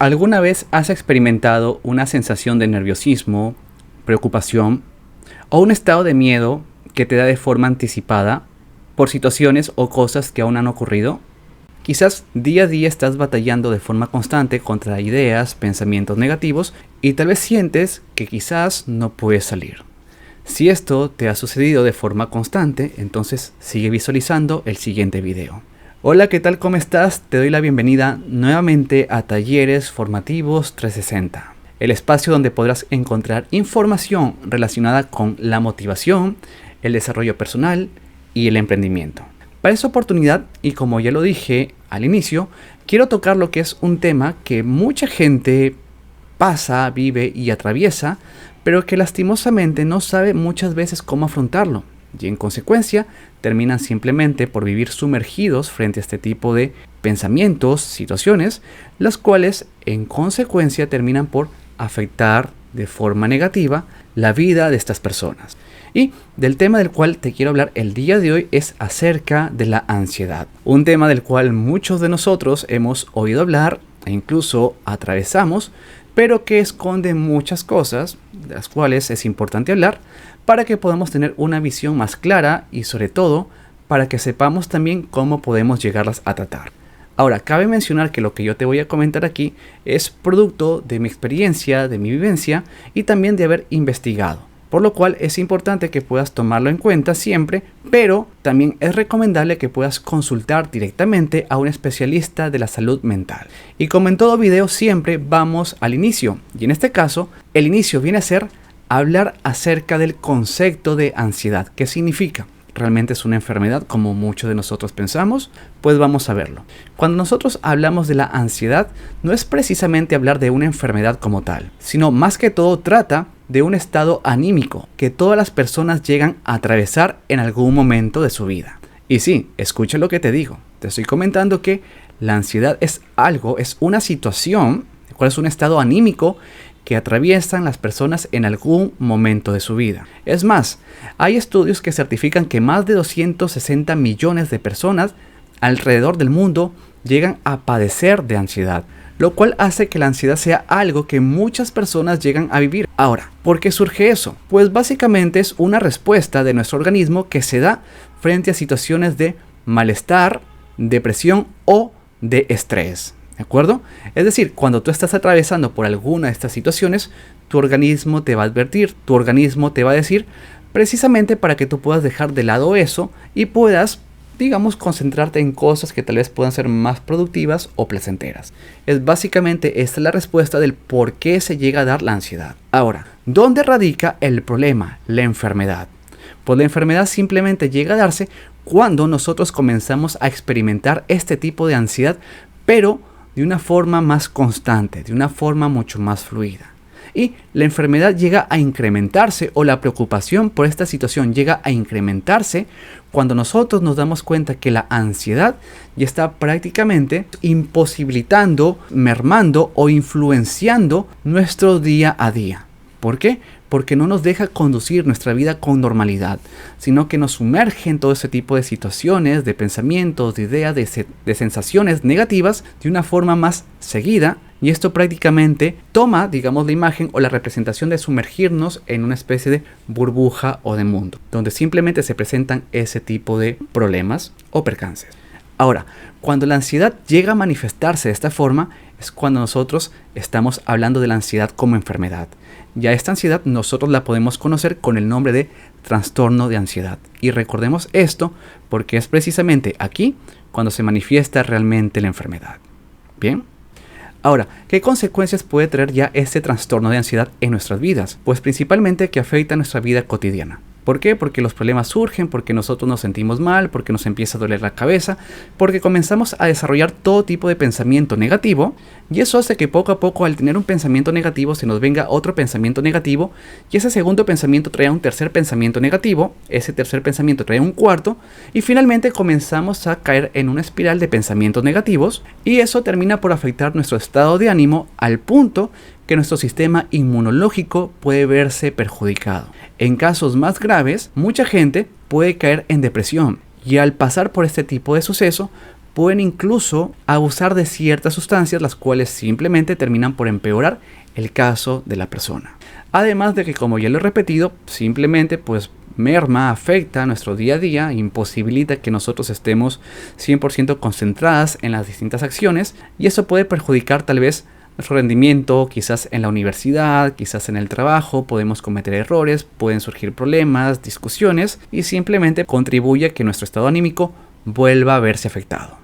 ¿Alguna vez has experimentado una sensación de nerviosismo, preocupación o un estado de miedo que te da de forma anticipada por situaciones o cosas que aún han ocurrido? Quizás día a día estás batallando de forma constante contra ideas, pensamientos negativos y tal vez sientes que quizás no puedes salir. Si esto te ha sucedido de forma constante, entonces sigue visualizando el siguiente video. Hola, ¿qué tal? ¿Cómo estás? Te doy la bienvenida nuevamente a Talleres Formativos 360, el espacio donde podrás encontrar información relacionada con la motivación, el desarrollo personal y el emprendimiento. Para esta oportunidad, y como ya lo dije al inicio, quiero tocar lo que es un tema que mucha gente pasa, vive y atraviesa, pero que lastimosamente no sabe muchas veces cómo afrontarlo. Y en consecuencia, terminan simplemente por vivir sumergidos frente a este tipo de pensamientos, situaciones, las cuales en consecuencia terminan por afectar de forma negativa la vida de estas personas. Y del tema del cual te quiero hablar el día de hoy es acerca de la ansiedad. Un tema del cual muchos de nosotros hemos oído hablar e incluso atravesamos, pero que esconde muchas cosas de las cuales es importante hablar para que podamos tener una visión más clara y sobre todo para que sepamos también cómo podemos llegarlas a tratar. Ahora, cabe mencionar que lo que yo te voy a comentar aquí es producto de mi experiencia, de mi vivencia y también de haber investigado, por lo cual es importante que puedas tomarlo en cuenta siempre, pero también es recomendable que puedas consultar directamente a un especialista de la salud mental. Y como en todo video, siempre vamos al inicio, y en este caso, el inicio viene a ser hablar acerca del concepto de ansiedad. ¿Qué significa? ¿Realmente es una enfermedad como muchos de nosotros pensamos? Pues vamos a verlo. Cuando nosotros hablamos de la ansiedad, no es precisamente hablar de una enfermedad como tal, sino más que todo trata de un estado anímico que todas las personas llegan a atravesar en algún momento de su vida. Y sí, escucha lo que te digo. Te estoy comentando que la ansiedad es una situación, cuál es un estado anímico que atraviesan las personas en algún momento de su vida. Es más, hay estudios que certifican que más de 260 millones de personas alrededor del mundo llegan a padecer de ansiedad, lo cual hace que la ansiedad sea algo que muchas personas llegan a vivir. Ahora, ¿por qué surge eso? Pues básicamente es una respuesta de nuestro organismo que se da frente a situaciones de malestar, depresión o de estrés. ¿De acuerdo? Es decir, cuando tú estás atravesando por alguna de estas situaciones, tu organismo te va a advertir, tu organismo te va a decir, precisamente para que tú puedas dejar de lado eso y puedas, digamos, concentrarte en cosas que tal vez puedan ser más productivas o placenteras. Es básicamente esta la respuesta del por qué se llega a dar la ansiedad. Ahora, ¿dónde radica el problema, la enfermedad? Pues la enfermedad simplemente llega a darse cuando nosotros comenzamos a experimentar este tipo de ansiedad, pero de una forma más constante, de una forma mucho más fluida. Y la enfermedad llega a incrementarse, o la preocupación por esta situación llega a incrementarse cuando nosotros nos damos cuenta que la ansiedad ya está prácticamente imposibilitando, mermando o influenciando nuestro día a día. ¿Por qué? Porque no nos deja conducir nuestra vida con normalidad, sino que nos sumerge en todo ese tipo de situaciones, de pensamientos, de ideas, de sensaciones negativas de una forma más seguida. Y esto prácticamente toma, digamos, la imagen o la representación de sumergirnos en una especie de burbuja o de mundo, donde simplemente se presentan ese tipo de problemas o percances. Ahora, cuando la ansiedad llega a manifestarse de esta forma, es cuando nosotros estamos hablando de la ansiedad como enfermedad. Ya esta ansiedad nosotros la podemos conocer con el nombre de trastorno de ansiedad. Y recordemos esto porque es precisamente aquí cuando se manifiesta realmente la enfermedad. Bien. Ahora, ¿qué consecuencias puede traer ya este trastorno de ansiedad en nuestras vidas? Pues principalmente que afecta a nuestra vida cotidiana. ¿Por qué? Porque los problemas surgen, porque nosotros nos sentimos mal, porque nos empieza a doler la cabeza, porque comenzamos a desarrollar todo tipo de pensamiento negativo, y eso hace que poco a poco, al tener un pensamiento negativo, se nos venga otro pensamiento negativo, y ese segundo pensamiento trae un tercer pensamiento negativo, ese tercer pensamiento trae un cuarto, y finalmente comenzamos a caer en una espiral de pensamientos negativos, y eso termina por afectar nuestro estado de ánimo al punto que nuestro sistema inmunológico puede verse perjudicado. En casos más graves, mucha gente puede caer en depresión y al pasar por este tipo de suceso pueden incluso abusar de ciertas sustancias, las cuales simplemente terminan por empeorar el caso de la persona. Además de que, como ya lo he repetido, simplemente pues merma, afecta nuestro día a día, imposibilita que nosotros estemos 100% concentradas en las distintas acciones, y eso puede perjudicar tal vez nuestro rendimiento, quizás en la universidad, quizás en el trabajo, podemos cometer errores, pueden surgir problemas, discusiones, y simplemente contribuye a que nuestro estado anímico vuelva a verse afectado.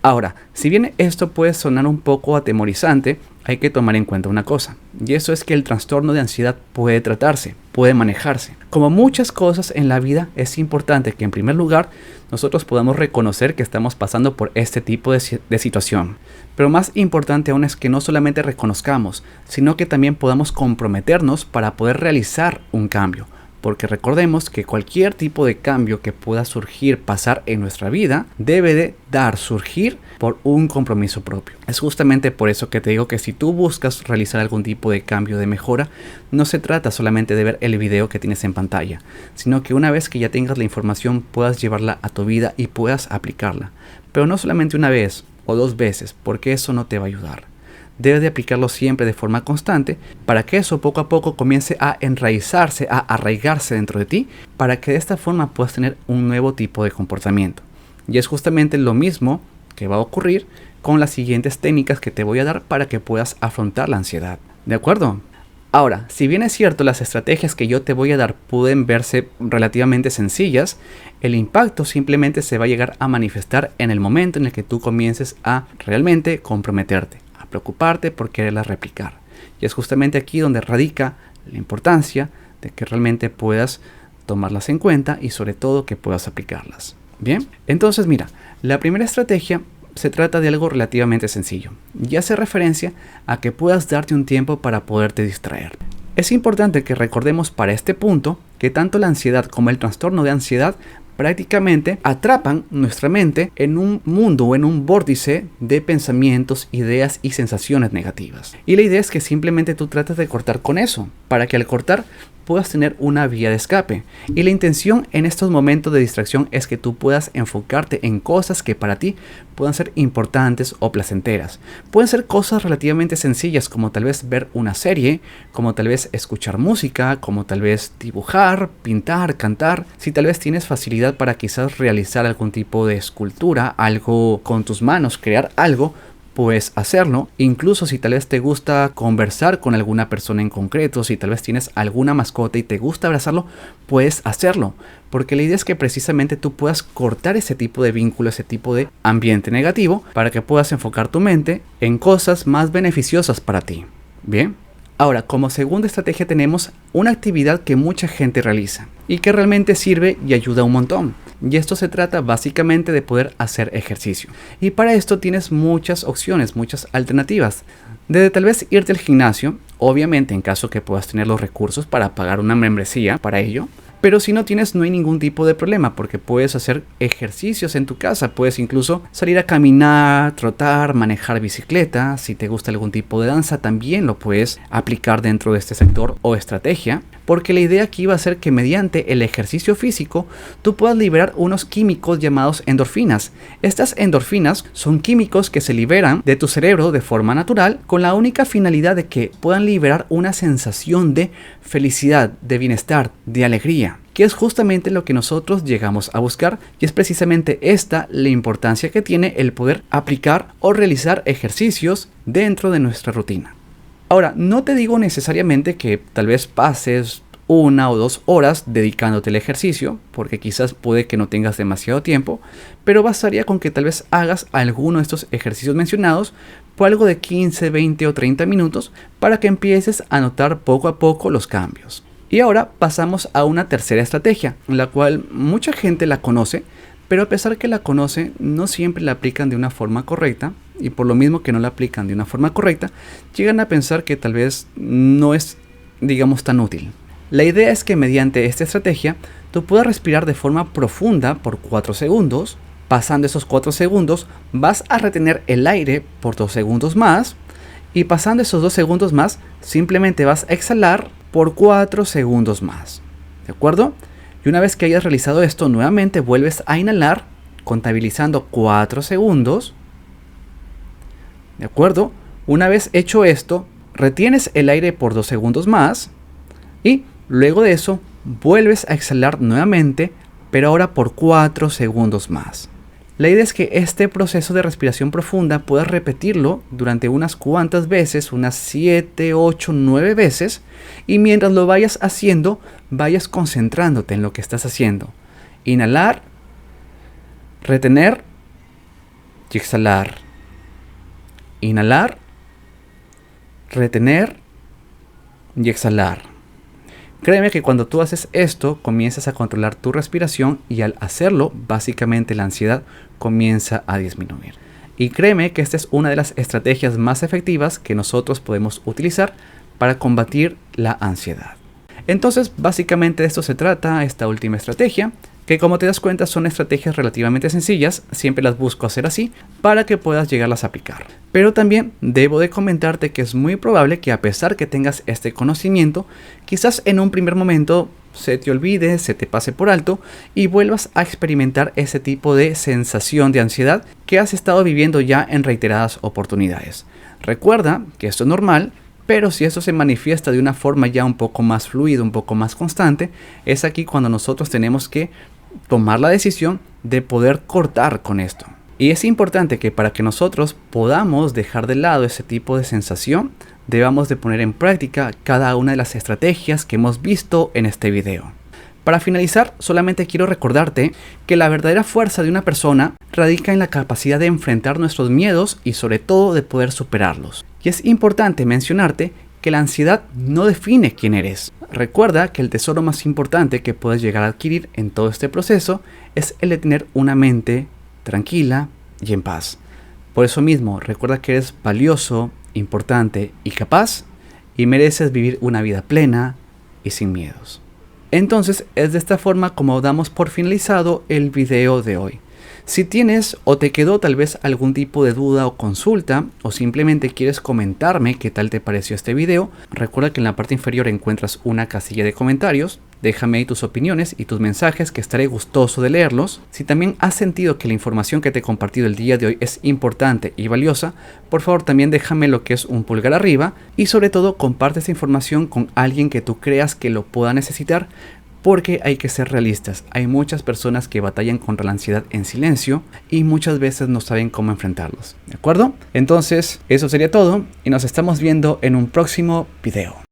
Ahora, si bien esto puede sonar un poco atemorizante, hay que tomar en cuenta una cosa, y eso es que el trastorno de ansiedad puede tratarse, puede manejarse. Como muchas cosas en la vida, es importante que en primer lugar nosotros podamos reconocer que estamos pasando por este tipo de situación. Pero más importante aún es que no solamente reconozcamos, sino que también podamos comprometernos para poder realizar un cambio. Porque recordemos que cualquier tipo de cambio que pueda surgir, pasar en nuestra vida, debe de surgir por un compromiso propio. Es justamente por eso que te digo que si tú buscas realizar algún tipo de cambio, de mejora, no se trata solamente de ver el video que tienes en pantalla, sino que una vez que ya tengas la información puedas llevarla a tu vida y puedas aplicarla. Pero no solamente una vez o 2 veces, porque eso no te va a ayudar. Debes de aplicarlo siempre de forma constante para que eso poco a poco comience a enraizarse, a arraigarse dentro de ti, para que de esta forma puedas tener un nuevo tipo de comportamiento. Y es justamente lo mismo que va a ocurrir con las siguientes técnicas que te voy a dar para que puedas afrontar la ansiedad. ¿De acuerdo? Ahora, si bien es cierto las estrategias que yo te voy a dar pueden verse relativamente sencillas, el impacto simplemente se va a llegar a manifestar en el momento en el que tú comiences a realmente comprometerte, preocuparte por quererlas replicar. Y es justamente aquí donde radica la importancia de que realmente puedas tomarlas en cuenta y sobre todo que puedas aplicarlas. Bien, entonces mira, la primera estrategia se trata de algo relativamente sencillo y hace referencia a que puedas darte un tiempo para poderte distraer. Es importante que recordemos para este punto que tanto la ansiedad como el trastorno de ansiedad prácticamente atrapan nuestra mente en un mundo o en un vórtice de pensamientos, ideas y sensaciones negativas. Y la idea es que simplemente tú trates de cortar con eso, para que al cortar puedas tener una vía de escape. Y la intención en estos momentos de distracción es que tú puedas enfocarte en cosas que para ti puedan ser importantes o placenteras. Pueden ser cosas relativamente sencillas, como tal vez ver una serie, como tal vez escuchar música, como tal vez dibujar, pintar, cantar. Si tal vez tienes facilidad para quizás realizar algún tipo de escultura, algo con tus manos, crear algo, puedes hacerlo. Incluso si tal vez te gusta conversar con alguna persona en concreto, si tal vez tienes alguna mascota y te gusta abrazarlo, puedes hacerlo. Porque la idea es que precisamente tú puedas cortar ese tipo de vínculo, ese tipo de ambiente negativo, para que puedas enfocar tu mente en cosas más beneficiosas para ti. Bien. Ahora, como segunda estrategia tenemos una actividad que mucha gente realiza y que realmente sirve y ayuda un montón. Y esto se trata básicamente de poder hacer ejercicio. Y para esto tienes muchas opciones, muchas alternativas. Desde tal vez irte al gimnasio, obviamente en caso que puedas tener los recursos para pagar una membresía para ello. Pero si no tienes, no hay ningún tipo de problema porque puedes hacer ejercicios en tu casa. Puedes incluso salir a caminar, trotar, manejar bicicleta. Si te gusta algún tipo de danza, también lo puedes aplicar dentro de este sector o estrategia. Porque la idea aquí va a ser que mediante el ejercicio físico tú puedas liberar unos químicos llamados endorfinas. Estas endorfinas son químicos que se liberan de tu cerebro de forma natural con la única finalidad de que puedan liberar una sensación de felicidad, de bienestar, de alegría, que es justamente lo que nosotros llegamos a buscar, y es precisamente esta la importancia que tiene el poder aplicar o realizar ejercicios dentro de nuestra rutina. Ahora, no te digo necesariamente que tal vez pases 1 o 2 horas dedicándote al ejercicio, porque quizás puede que no tengas demasiado tiempo, pero bastaría con que tal vez hagas alguno de estos ejercicios mencionados por algo de 15, 20 o 30 minutos para que empieces a notar poco a poco los cambios. Y ahora pasamos a una tercera estrategia, la cual mucha gente la conoce, pero a pesar que la conoce, no siempre la aplican de una forma correcta, y por lo mismo que no la aplican de una forma correcta, llegan a pensar que tal vez no es, digamos, tan útil. La idea es que mediante esta estrategia, tú puedas respirar de forma profunda por 4 segundos, pasando esos 4 segundos, vas a retener el aire por 2 segundos más, y pasando esos 2 segundos más, simplemente vas a exhalar por 4 segundos más. ¿De acuerdo? Y una vez que hayas realizado esto, nuevamente vuelves a inhalar contabilizando 4 segundos. ¿De acuerdo? Una vez hecho esto, retienes el aire por 2 segundos más y luego de eso vuelves a exhalar nuevamente, pero ahora por 4 segundos más. La idea es que este proceso de respiración profunda puedas repetirlo durante unas cuantas veces, unas 7, 8, 9 veces, y mientras lo vayas haciendo, vayas concentrándote en lo que estás haciendo. Inhalar, retener y exhalar. Inhalar, retener y exhalar. Créeme que cuando tú haces esto, comienzas a controlar tu respiración y al hacerlo, básicamente la ansiedad comienza a disminuir. Y créeme que esta es una de las estrategias más efectivas que nosotros podemos utilizar para combatir la ansiedad. Entonces, básicamente de esto se trata esta última estrategia, que como te das cuenta son estrategias relativamente sencillas, siempre las busco hacer así, para que puedas llegarlas a aplicar. Pero también debo de comentarte que es muy probable que a pesar que tengas este conocimiento, quizás en un primer momento se te olvide, se te pase por alto y vuelvas a experimentar ese tipo de sensación de ansiedad que has estado viviendo ya en reiteradas oportunidades. Recuerda que esto es normal, pero si eso se manifiesta de una forma ya un poco más fluida, un poco más constante, es aquí cuando nosotros tenemos que tomar la decisión de poder cortar con esto. Y es importante que para que nosotros podamos dejar de lado ese tipo de sensación, debamos de poner en práctica cada una de las estrategias que hemos visto en este video. Para finalizar, solamente quiero recordarte que la verdadera fuerza de una persona radica en la capacidad de enfrentar nuestros miedos y sobre todo de poder superarlos. Y es importante mencionarte que la ansiedad no define quién eres. Recuerda que el tesoro más importante que puedes llegar a adquirir en todo este proceso es el de tener una mente tranquila y en paz. Por eso mismo, recuerda que eres valioso, importante y capaz y mereces vivir una vida plena y sin miedos. Entonces es de esta forma como damos por finalizado el video de hoy. Si tienes o te quedó tal vez algún tipo de duda o consulta o simplemente quieres comentarme qué tal te pareció este video, recuerda que en la parte inferior encuentras una casilla de comentarios. Déjame ahí tus opiniones y tus mensajes que estaré gustoso de leerlos. Si también has sentido que la información que te he compartido el día de hoy es importante y valiosa, por favor también déjame lo que es un pulgar arriba y sobre todo comparte esta información con alguien que tú creas que lo pueda necesitar. Porque hay que ser realistas, hay muchas personas que batallan contra la ansiedad en silencio y muchas veces no saben cómo enfrentarlos, ¿de acuerdo? Entonces, eso sería todo y nos estamos viendo en un próximo video.